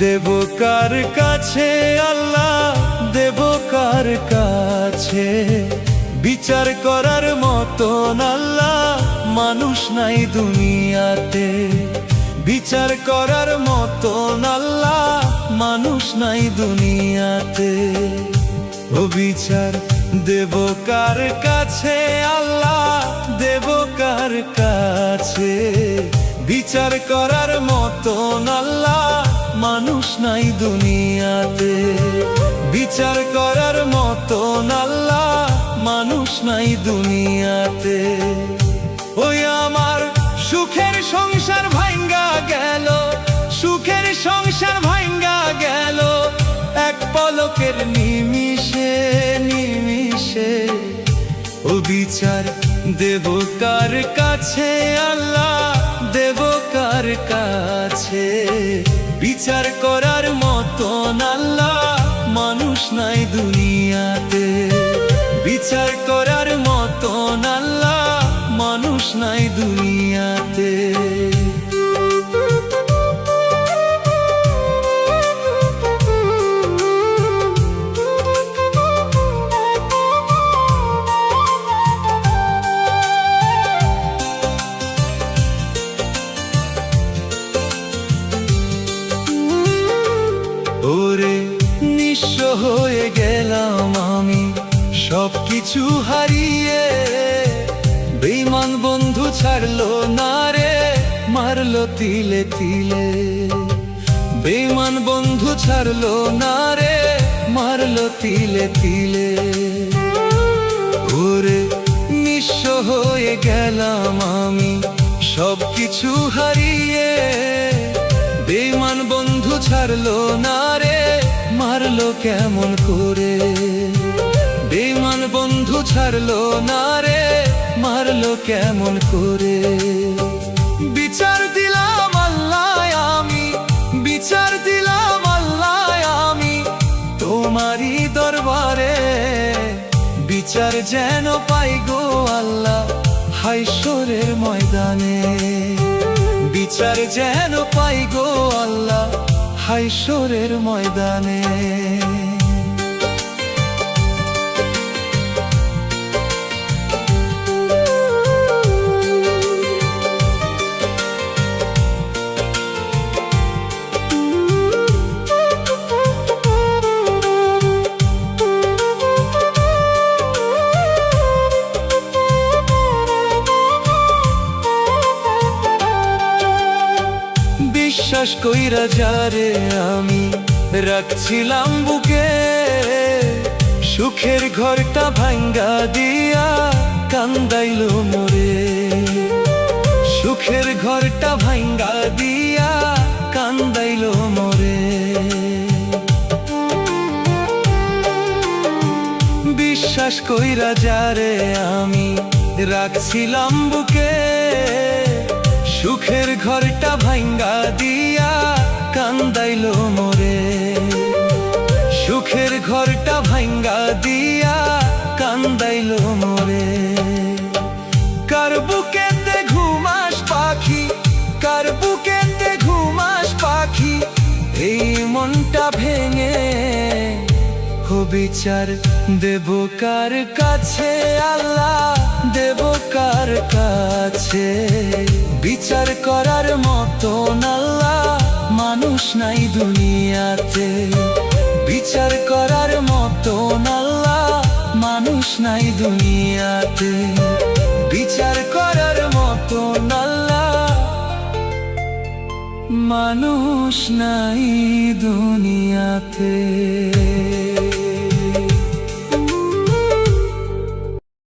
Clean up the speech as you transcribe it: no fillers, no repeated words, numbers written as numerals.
দেব কার কাছে আল্লাহ, দেব কার কাছে? বিচার করার মতন আল্লাহ মানুষ নাই দুনিয়াতে। বিচার করার মতন আল্লাহ মানুষ নাই দুনিয়াতে। ও বিচার দেব কার কাছে আল্লাহ, দেব কার কাছে? বিচার করার মতন আল্লাহ মানুষ নাই দুনিয়াতে। বিচার করার মতন আল্লাহ মানুষ নাই দুনিয়াতে। ওই আমার সুখের সংসার ভাঙ্গা গেল, সুখের সংসার ভাঙ্গা গেল এক পলকের নিমিষে নিমিষে। ও বিচার দেব কার কাছে আল্লাহ, দেব কার কাছে? বিচার করার মতন আল্লাহ মানুষ নাই দুনিয়াতে। বিচার করার মতন আল্লাহ মানুষ নাই দুনিয়াতে। ওরে নিঃস্ব হয়ে গেলাম আমি সবকিছু হারিয়ে। বেঈমান বন্ধু ছাড়লো না রে, মারলো তিলে তিলে। বেঈমান বন্ধু ছাড়লো না রে, মারলো তিলে তিলে। ওরে নিঃস্ব হয়ে গেলাম আমি সবকিছু হারিয়ে। বেঈমান বন্ধু ছাড়লো না রে, মারলো কেমন করে? বেঈমান বন্ধু ছাড়লো না রে, মারলো কেমন করে? বিচার দিলাম আল্লাহ আমি, বিচার দিলাম আল্লাহ আমি তোমারই দরবারে। বিচার যেন পাই গো আল্লাহ হায়শরের ময়দানে। বিচার যেন পাই গো আল্লাহ হায়শরের ময়দানে। বিশ্বাস কইরা যারে আমি রাখছিলাম বুকে, সুখের ঘরটা ভাঙ্গা দিয়া কান্দাইলো মোরে। সুখের ঘরটা ভাঙ্গা দিয়া কান্দাইলো মোরে। বিশ্বাস কইরা যারে আমি রাখছিলাম বুকে, সুখের ঘরটা ভাঙ্গা দিয়া কান্দাইলো মোরে। সুখের ঘরটা ভাঙ্গা দিয়া কান্দাইলো মোরে। কার বুকেতে ঘুমাস পাখি, কার বুকেতে ঘুমাস পাখি এই মনটা ভেঙে? ও বিচার দেব কার কাছে আল্লাহ, দেব কার কাছে? বিচার করার মতন আল্লাহ মানুষ নাই দুনিয়াতে। বিচার করার মতন আল্লাহ মানুষ নাই দুনিয়াতে। বিচার করার মতন আল্লাহ মানুষ নাই দুনিয়াতে।